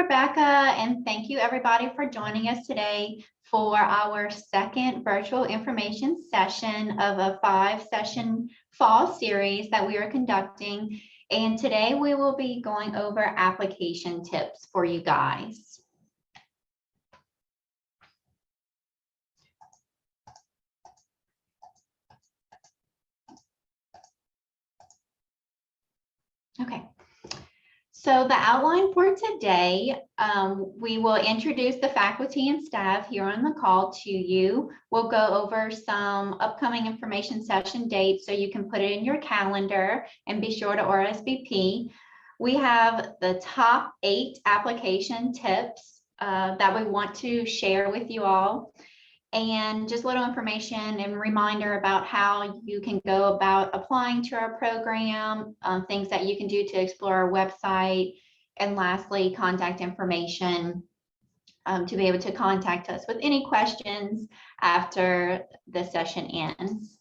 Rebecca, and thank you everybody for joining us today for our second virtual information session of a 5-session fall series that we are conducting. And today we will be going over application tips for you guys. Okay. So the outline for today, we will introduce the faculty and staff here on the call to you. We'll go over some upcoming information session dates so you can put it in your calendar and be sure to RSVP. We have the top 8 application tips that we want to share with you all. And just a little information and reminder about how you can go about applying to our program, things that you can do to explore our website, and lastly, contact information to be able to contact us with any questions after the session ends.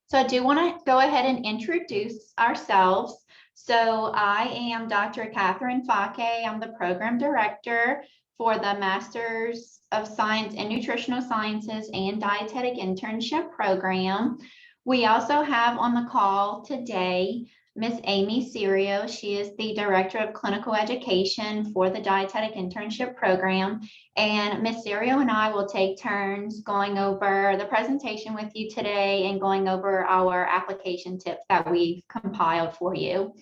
So I do want to go ahead and introduce ourselves. So I am Dr. Catherine Fake. I'm the program director for the Masters of Science in Nutritional Sciences and Dietetic Internship Program. We also have on the call today Miss Amy Serio. She is the Director of Clinical Education for the Dietetic Internship Program. And Miss Serio and I will take turns going over the presentation with you today and going over our application tips that we've compiled for you.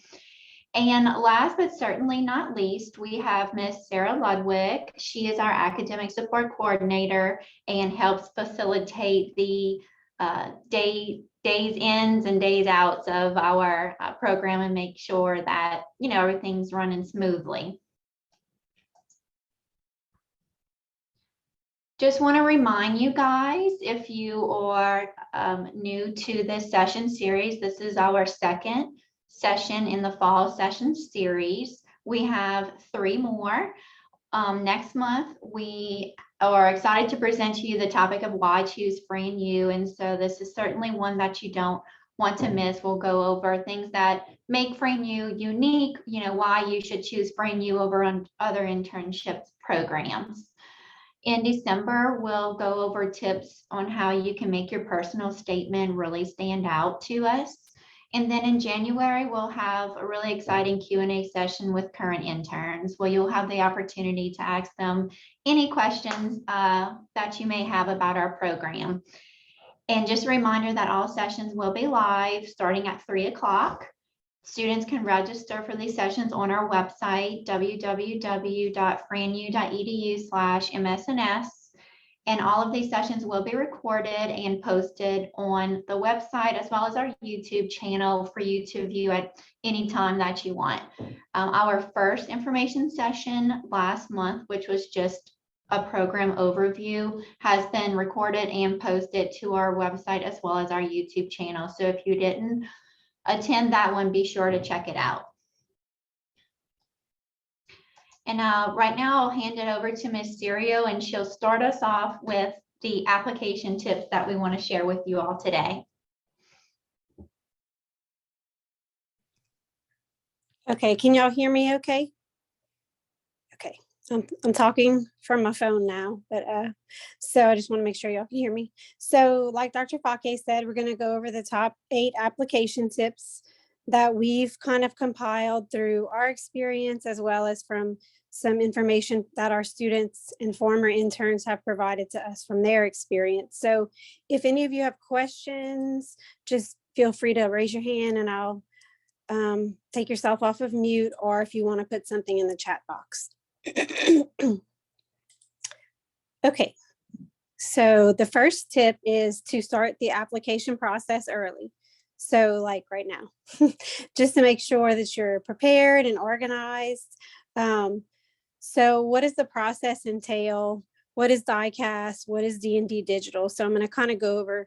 And last but certainly not least, we have Miss Sarah Ludwig. She is our academic support coordinator and helps facilitate the days ins and days outs of our program and make sure that, you know, everything's running smoothly. Just want to remind you guys, if you are new to this session series, this is our second session in the fall session series. We have 3 more. Next month, we are excited to present to you the topic of why choose Free and You. And so this is certainly one that you don't want to miss. We'll go over things that make Free and You unique, you know, why you should choose Free and You over on other internships programs. In December, we'll go over tips on how you can make your personal statement really stand out to us. And then in January, we'll have a really exciting Q&A session with current interns where you'll have the opportunity to ask them any questions that you may have about our program. And just a reminder that all sessions will be live starting at 3 o'clock. Students can register for these sessions on our website, www.franu.edu/msns. And all of these sessions will be recorded and posted on the website as well as our YouTube channel for you to view at any time that you want. Our first information session last month, which was just a program overview, has been recorded and posted to our website as well as our YouTube channel. So if you didn't attend that one, be sure to check it out. And right now I'll hand it over to Ms. Serio and she'll start us off with the application tips that we want to share with you all today. Okay, can y'all hear me okay? Okay, I'm talking from my phone now, but so I just want to make sure y'all can hear me. So like Dr. Fake said, we're going to go over the top 8 application tips that we've kind of compiled through our experience as well as from some information that our students and former interns have provided to us from their experience. So if any of you have questions, just feel free to raise your hand and I'll take yourself off of mute, or if you want to put something in the chat box. Okay, so the first tip is to start the application process early. So like right now, just to make sure that you're prepared and organized. So what does the process entail? What is diecast? What is D&D digital? So I'm going to kind of go over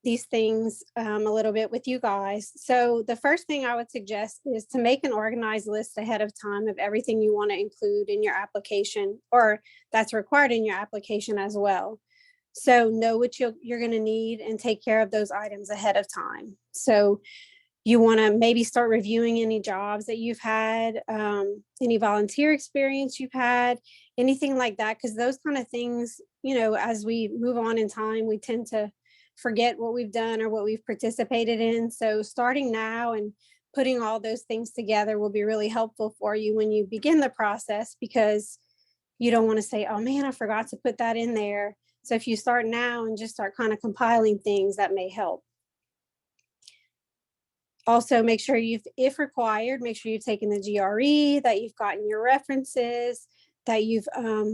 these things a little bit with you guys. So the first thing I would suggest is to make an organized list ahead of time of everything you want to include in your application, or that's required in your application as well. So know what you're going to need and take care of those items ahead of time. So You want to maybe start reviewing any jobs that you've had, any volunteer experience you've had, anything like that, because those kind of things, as we move on in time, we tend to forget what we've done or what we've participated in. So starting now and putting all those things together will be really helpful for you when you begin the process, because you don't want to say, oh man, I forgot to put that in there. So if you start now and just start kind of compiling things, that may help. Also, make sure if required, make sure you've taken the GRE, that you've gotten your references, that you've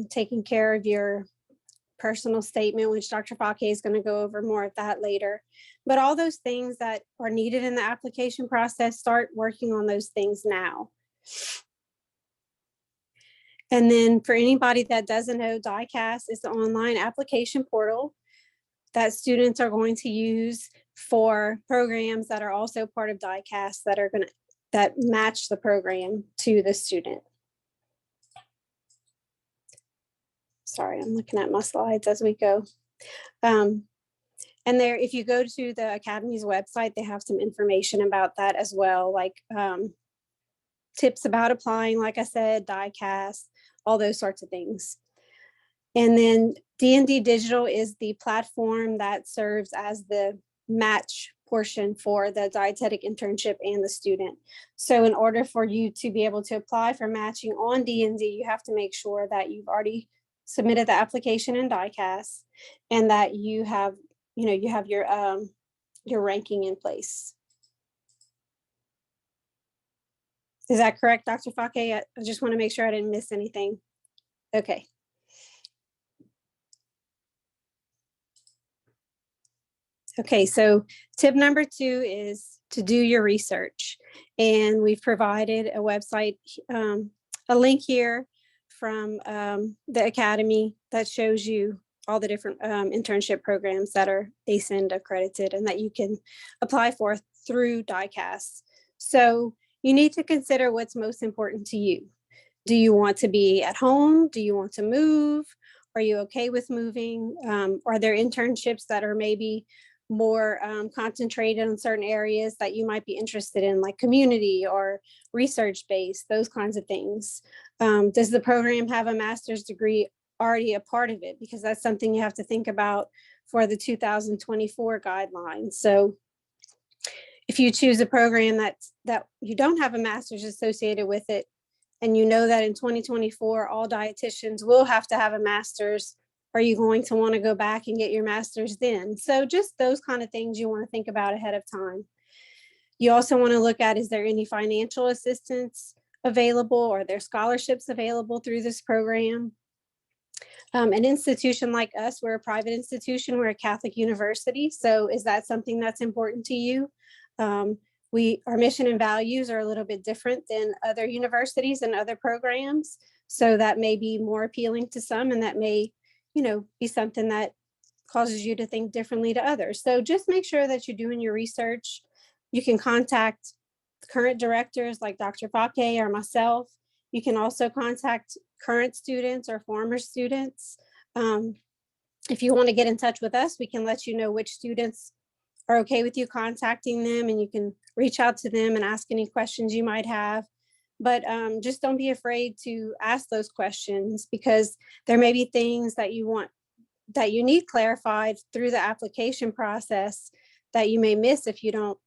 taken care of your personal statement, which Dr. Fake is going to go over more of that later. But all those things that are needed in the application process, start working on those things now. And then for anybody that doesn't know, DICAS is the online application portal that students are going to use for programs that are also part of DICAS that match the program to the student. Sorry, I'm looking at my slides as we go. And there, if you go to the Academy's website, they have some information about that as well, like tips about applying, like I said, DICAS, all those sorts of things. And then D&D Digital is the platform that serves as the match portion for the dietetic internship and the student. So in order for you to be able to apply for matching on D&D, you have to make sure that you've already submitted the application in DICAS and that you have your ranking in place. Is that correct, Dr. Fake? I just want to make sure I didn't miss anything. Okay. Okay, so tip number 2 is to do your research. And we've provided a website, a link here from the Academy that shows you all the different internship programs that are ASIND accredited and that you can apply for through DICAS. So you need to consider what's most important to you. Do you want to be at home? Do you want to move? Are you okay with moving? Are there internships that are maybe more concentrated on certain areas that you might be interested in, like community or research-based, those kinds of things? Does the program have a master's degree already a part of it? Because that's something you have to think about for the 2024 guidelines. So if you choose a program that you don't have a master's associated with it, and you know that in 2024, all dietitians will have to have a master's, are you going to want to go back and get your master's then? So just those kind of things you want to think about ahead of time. You also want to look at, is there any financial assistance available? Or are there scholarships available through this program? An institution like us, we're a private institution, we're a Catholic university. So is that something that's important to you? Our mission and values are a little bit different than other universities and other programs. So that may be more appealing to some, and that may, be something that causes you to think differently to others. So just make sure that you're doing your research. You can contact current directors like Dr. Fake or myself. You can also contact current students or former students. If you want to get in touch with us, we can let you know which students are okay with you contacting them, and you can reach out to them and ask any questions you might have. But just don't be afraid to ask those questions, because there may be things that you need clarified through the application process that you may miss if you don't,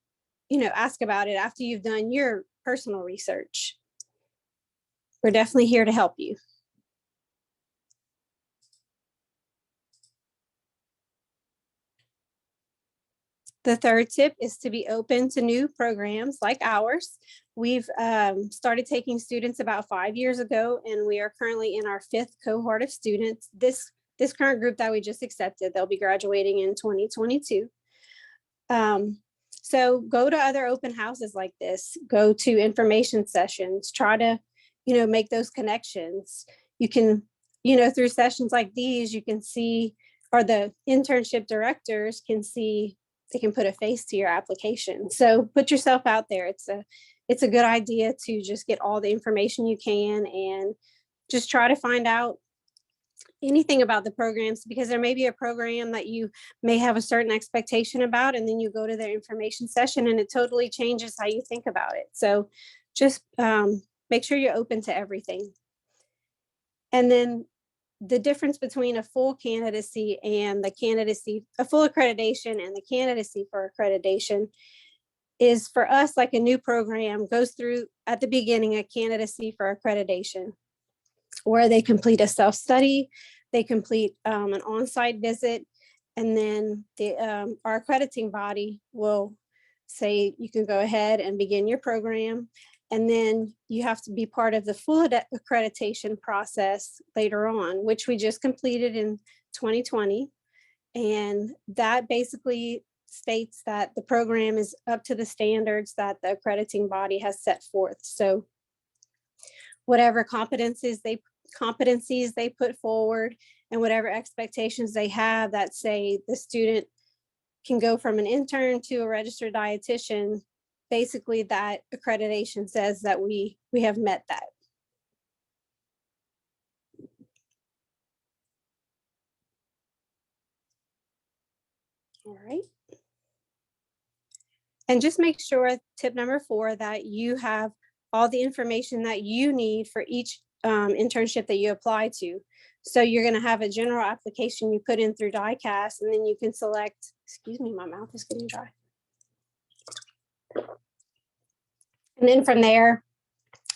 ask about it after you've done your personal research. We're definitely here to help you. The third tip is to be open to new programs like ours. We've started taking students about 5 years ago, and we are currently in our 5th cohort of students. This current group that we just accepted, they'll be graduating in 2022. So go to other open houses like this, go to information sessions, try to, make those connections. You can, through sessions like these, you can see, or the internship directors can see, they can put a face to your application. So put yourself out there. It's a good idea to just get all the information you can and just try to find out anything about the programs, because there may be a program that you may have a certain expectation about, and then you go to their information session and it totally changes how you think about it. So just make sure you're open to everything. And then the difference between a full candidacy and the candidacy, a full accreditation and the candidacy for accreditation, is for us, like a new program goes through at the beginning a candidacy for accreditation, where they complete a self-study, they complete an on-site visit, and then our accrediting body will say you can go ahead and begin your program. And then you have to be part of the full accreditation process later on, which we just completed in 2020. And that basically states that the program is up to the standards that the accrediting body has set forth. So whatever competencies they put forward and whatever expectations they have that say the student can go from an intern to a registered dietitian, basically that accreditation says that we have met that. All right. And just make sure, tip number 4, that you have all the information that you need for each internship that you apply to. So you're going to have a general application you put in through DICAS, and then you can select, excuse me, my mouth is getting dry. And then from there,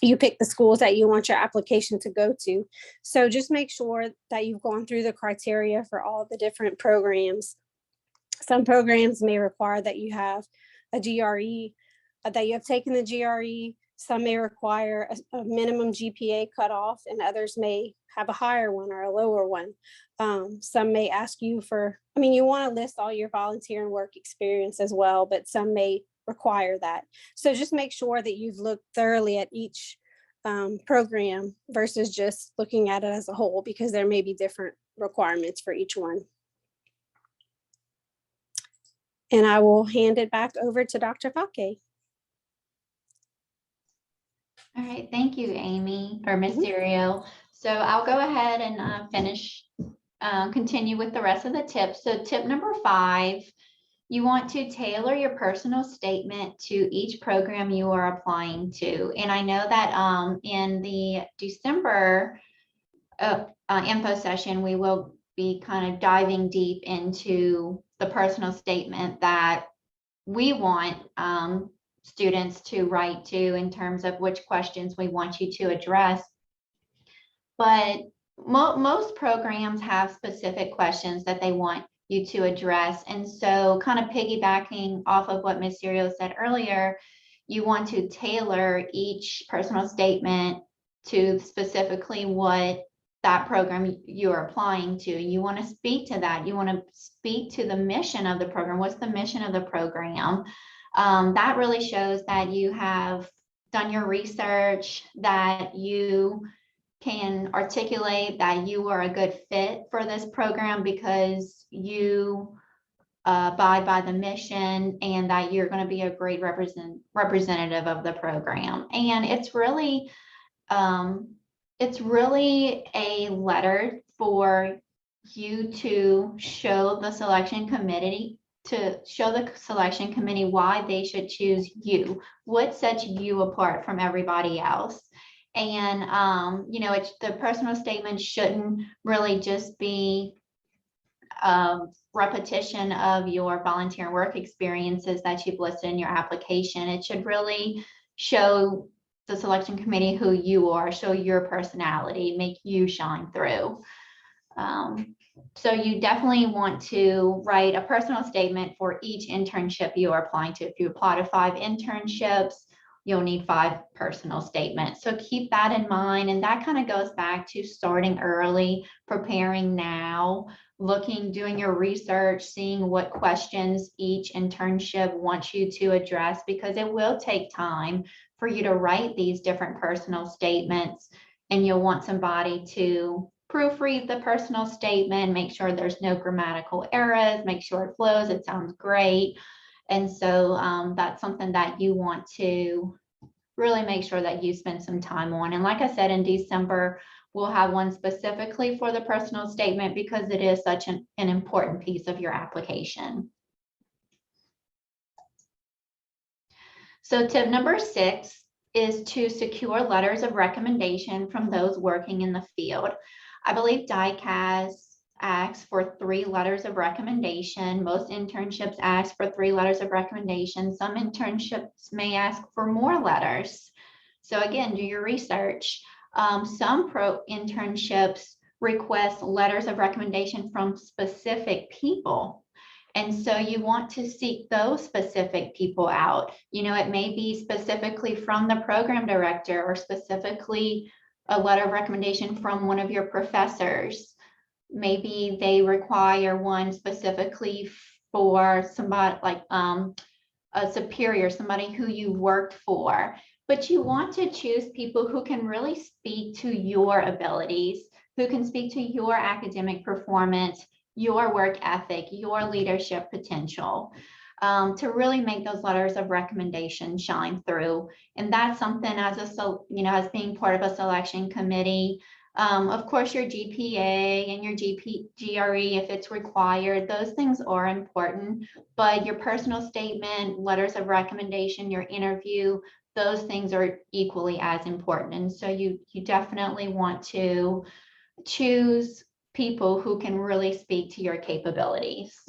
you pick the schools that you want your application to go to. So just make sure that you've gone through the criteria for all the different programs. Some programs may require that you have a GRE, that you have taken the GRE. Some may require a minimum GPA cutoff, and others may have a higher one or a lower one. Some may ask you for, you want to list all your volunteer and work experience as well, but some may require that. So just make sure that you've looked thoroughly at each program versus just looking at it as a whole, because there may be different requirements for each one. And I will hand it back over to Dr. Fake. All right, thank you, Amy, or Ms. Serio. So I'll go ahead and continue with the rest of the tips. So tip number 5, you want to tailor your personal statement to each program you are applying to. And I know that in the December info session, we will be kind of diving deep into the personal statement that we want students to write to in terms of which questions we want you to address. But most programs have specific questions that they want you to address. And so kind of piggybacking off of what Ms. Serio said earlier, you want to tailor each personal statement to specifically what that program you're applying to. You want to speak to that. You want to speak to the mission of the program. What's the mission of the program? That really shows that you have done your research, that you can articulate that you are a good fit for this program because you abide by the mission, and that you're going to be a great representative of the program. And it's really a letter for you to show the selection committee why they should choose you, what sets you apart from everybody else. And the personal statement shouldn't really just be repetition of your volunteer work experiences that you've listed in your application. It should really show the selection committee who you are, show your personality, make you shine through. So you definitely want to write a personal statement for each internship you are applying to. If you apply to 5 internships, you'll need 5 personal statements. So keep that in mind. And that kind of goes back to starting early, preparing now, doing your research, seeing what questions each internship wants you to address, because it will take time for you to write these different personal statements, and you'll want somebody to proofread the personal statement, make sure there's no grammatical errors, make sure it flows, it sounds great. And so that's something that you want to really make sure that you spend some time on. And like I said, in December, we'll have one specifically for the personal statement because it is such an important piece of your application. So tip number 6 is to secure letters of recommendation from those working in the field. I believe DICAS asks for 3 letters of recommendation. Most internships ask for 3 letters of recommendation. Some internships may ask for more letters. So again, do your research. Some internships request letters of recommendation from specific people. And so you want to seek those specific people out. You know, it may be specifically from the program director or specifically a letter of recommendation from one of your professors. Maybe they require one specifically for somebody like a superior, somebody who you worked for. But you want to choose people who can really speak to your abilities, who can speak to your academic performance, your work ethic, your leadership potential, to really make those letters of recommendation shine through. And that's something as as being part of a selection committee. Of course, your GPA and your GRE, if it's required, those things are important, but your personal statement, letters of recommendation, your interview, those things are equally as important. And so you definitely want to choose people who can really speak to your capabilities.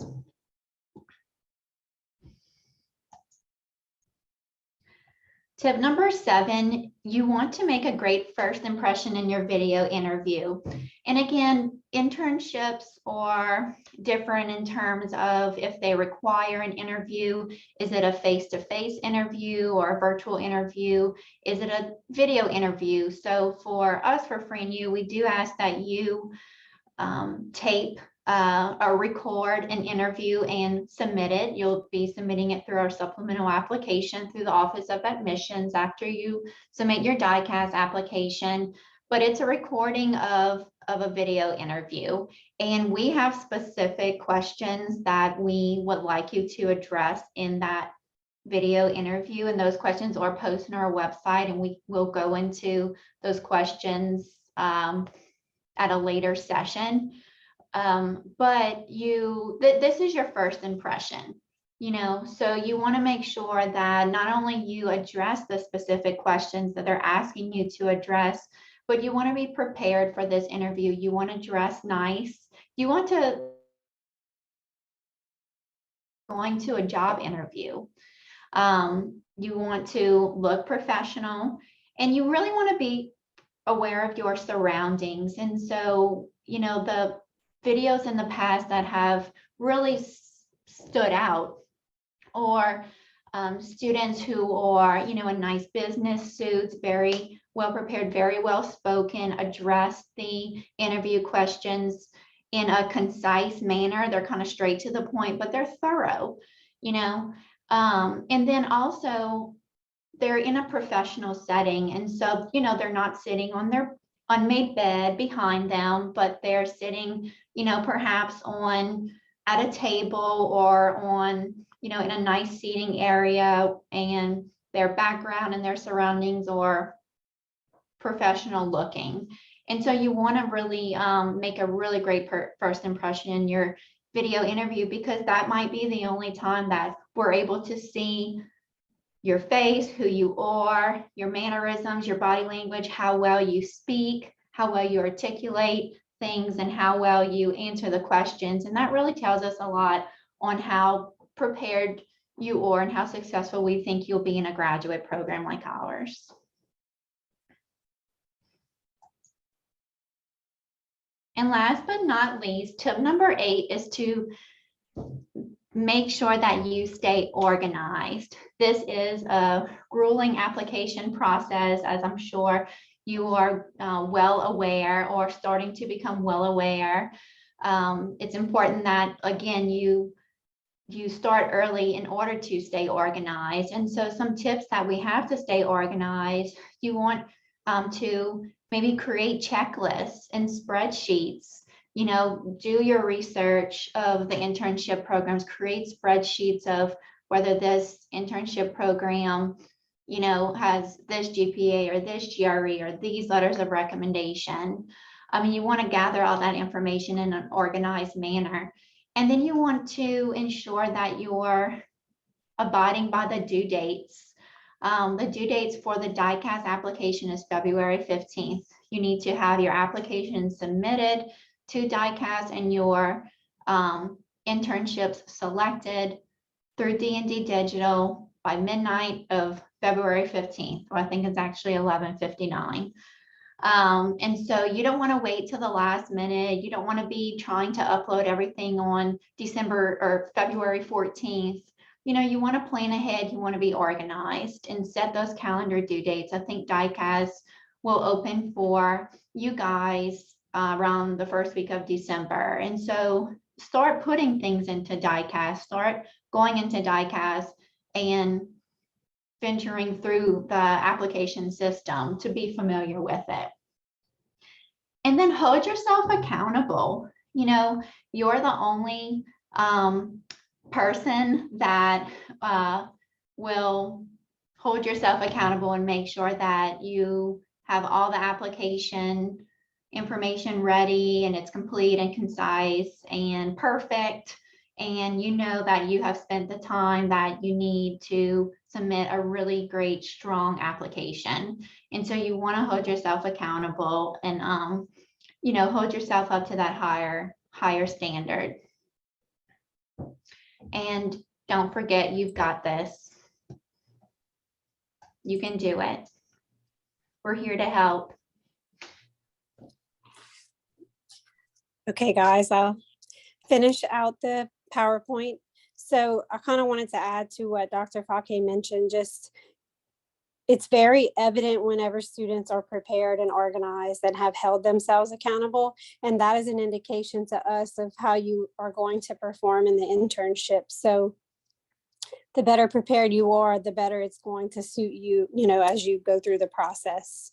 Tip number 7, you want to make a great first impression in your video interview. And again, internships are different in terms of if they require an interview. Is it a face-to-face interview or a virtual interview? Is it a video interview? So for us, for Free and You, we do ask that you tape or record an interview and submit it. You'll be submitting it through our supplemental application through the Office of Admissions after you submit your DICAS application. But it's a recording of a video interview. And we have specific questions that we would like you to address in that video interview. And those questions are posted on our website, and we will go into those questions at a later session. But this is your first impression, so you want to make sure that not only you address the specific questions that they're asking you to address, but you want to be prepared for this interview. You want to dress nice. You want to going to a job interview. You want to look professional, and you really want to be aware of your surroundings. And so, the videos in the past that have really stood out, or students who are, in nice business suits, very well prepared, very well spoken, address the interview questions in a concise manner. They're kind of straight to the point, but they're thorough, and then also they're in a professional setting. And so, they're not sitting on their unmade bed behind them, but they're sitting, perhaps at a table or on, in a nice seating area, and their background and their surroundings are professional looking. And so you want to really make a really great first impression in your video interview, because that might be the only time that we're able to see your face, who you are, your mannerisms, your body language, how well you speak, how well you articulate things, and how well you answer the questions. And that really tells us a lot on how prepared you are and how successful we think you'll be in a graduate program like ours. And last but not least, tip number 8 is to make sure that you stay organized. This is a grueling application process, as I'm sure you are well aware, or starting to become well aware. It's important that, again, you start early in order to stay organized. And so some tips that we have to stay organized: you want to maybe create checklists and spreadsheets. Do your research of the internship programs, create spreadsheets of whether this internship program has this GPA or this GRE or these letters of recommendation. You want to gather all that information in an organized manner. And then you want to ensure that you're abiding by the due dates. The due dates for the DICAS application is February 15th. You need to have your application submitted to DICAS and your internships selected through D&D Digital by midnight of February 15th, or I think it's actually 11:59. And so you don't want to wait till the last minute. You don't want to be trying to upload everything on December or February 14th. You want to plan ahead. You want to be organized and set those calendar due dates. I think DICAS will open for you guys around the first week of December. And so start putting things into DICAS, start going into DICAS and venturing through the application system to be familiar with it. And then hold yourself accountable. You're the only person that will hold yourself accountable and make sure that you have all the application information ready and it's complete and concise and perfect. And that you have spent the time that you need to submit a really great, strong application. And so you want to hold yourself accountable and, hold yourself up to that higher standard. And don't forget, you've got this. You can do it. We're here to help. Okay, guys, I'll finish out the PowerPoint. So I kind of wanted to add to what Dr. Fake mentioned, it's very evident whenever students are prepared and organized and have held themselves accountable. And that is an indication to us of how you are going to perform in the internship. So the better prepared you are, the better it's going to suit you, as you go through the process.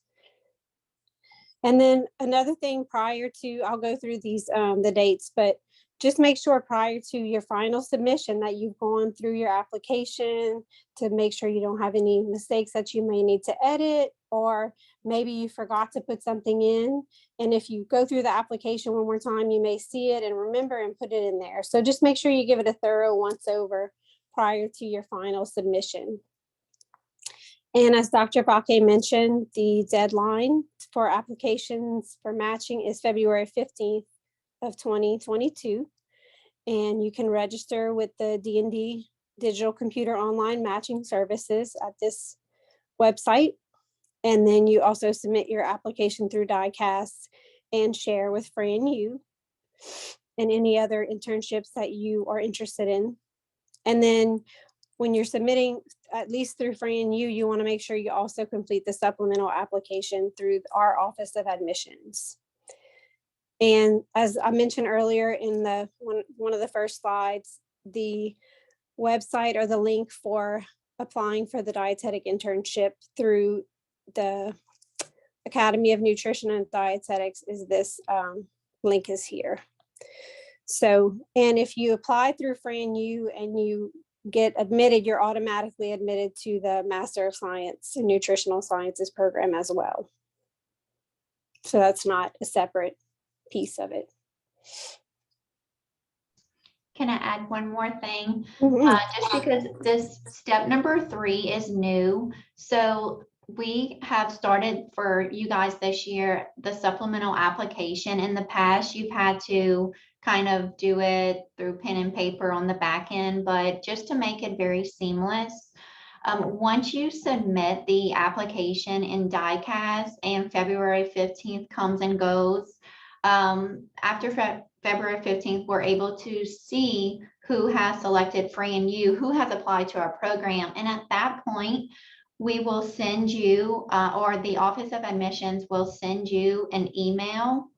And then another thing prior to, I'll go through these, the dates, but just make sure prior to your final submission that you've gone through your application to make sure you don't have any mistakes that you may need to edit, or maybe you forgot to put something in. And if you go through the application one more time, you may see it and remember and put it in there. So just make sure you give it a thorough once over prior to your final submission. And as Dr. Fake mentioned, the deadline for applications for matching is February 15th of 2022. And you can register with the D&D Digital Computer Online Matching Services at this website. And then you also submit your application through DICAS and share with FranU and any other internships that you are interested in. And then when you're submitting, at least through FranU, you want to make sure you also complete the supplemental application through our Office of Admissions. And as I mentioned earlier in the one of the first slides, the website or the link for applying for the dietetic internship through the Academy of Nutrition and Dietetics is this link is here. So, and if you apply through FranU and you get admitted, you're automatically admitted to the Master of Science in Nutritional Sciences program as well. So that's not a separate piece of it. Can I add one more thing? Just because this step number 3 is new. So we have started for you guys this year, the supplemental application. In the past, you've had to kind of do it through pen and paper on the back end, but just to make it very seamless, once you submit the application in DICAS and February 15th comes and goes, after February 15th, we're able to see who has selected FranU, who has applied to our program. And at that point, we will send you, or the Office of Admissions will send you an email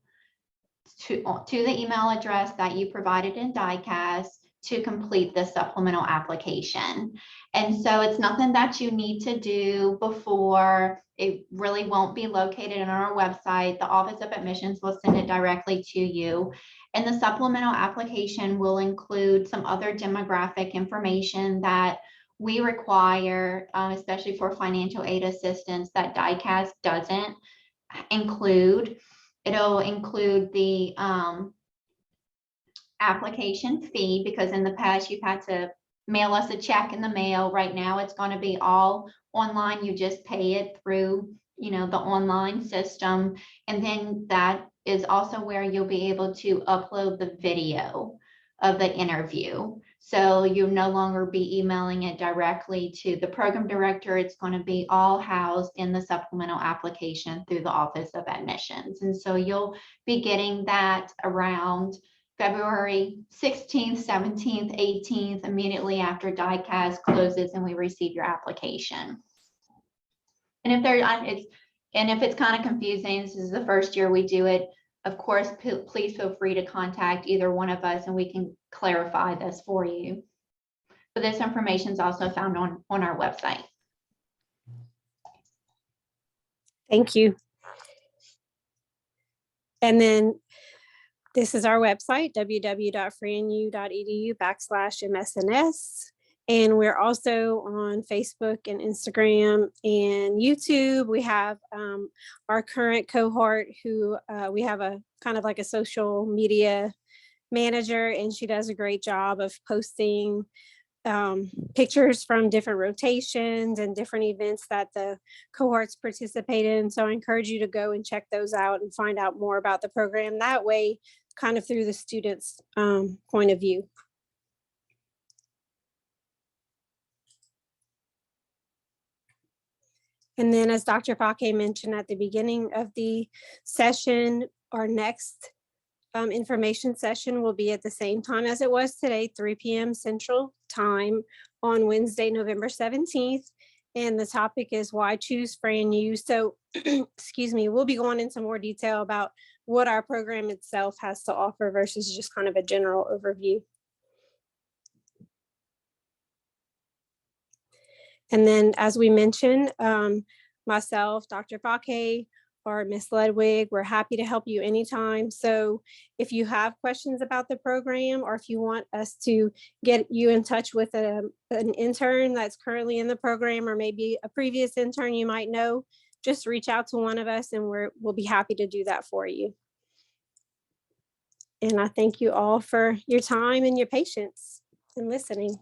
to the email address that you provided in DICAS to complete the supplemental application. And so it's nothing that you need to do before. It really won't be located on our website. The Office of Admissions will send it directly to you. And the supplemental application will include some other demographic information that we require, especially for financial aid assistance, that DICAS doesn't include. It'll include the application fee, because in the past you've had to mail us a check in the mail. Right now, it's going to be all online. You just pay it through, the online system. And then that is also where you'll be able to upload the video of the interview. So you'll no longer be emailing it directly to the program director. It's going to be all housed in the supplemental application through the Office of Admissions. And so you'll be getting that around February 16th, 17th, 18th, immediately after DICAS closes and we receive your application. And if it's kind of confusing, this is the first year we do it, of course, please feel free to contact either one of us and we can clarify this for you. But this information is also found on our website. Thank you. And then this is our website, www.freenu.edu/MSNS. And we're also on Facebook and Instagram and YouTube. We have our current cohort who we have a kind of like a social media manager, and she does a great job of posting pictures from different rotations and different events that the cohorts participate in. So I encourage you to go and check those out and find out more about the program that way, kind of through the students' point of view. And then, as Dr. Fake mentioned at the beginning of the session, our next information session will be at the same time as it was today, 3 p.m. Central Time on Wednesday, November 17th. And the topic is why choose FRANU. So, excuse me, we'll be going into more detail about what our program itself has to offer versus just kind of a general overview. And then, as we mentioned, myself, Dr. Fake, or Ms. Ledwig, we're happy to help you anytime. So if you have questions about the program, or if you want us to get you in touch with an intern that's currently in the program, or maybe a previous intern you might know, just reach out to one of us and we'll be happy to do that for you. And I thank you all for your time and your patience and listening.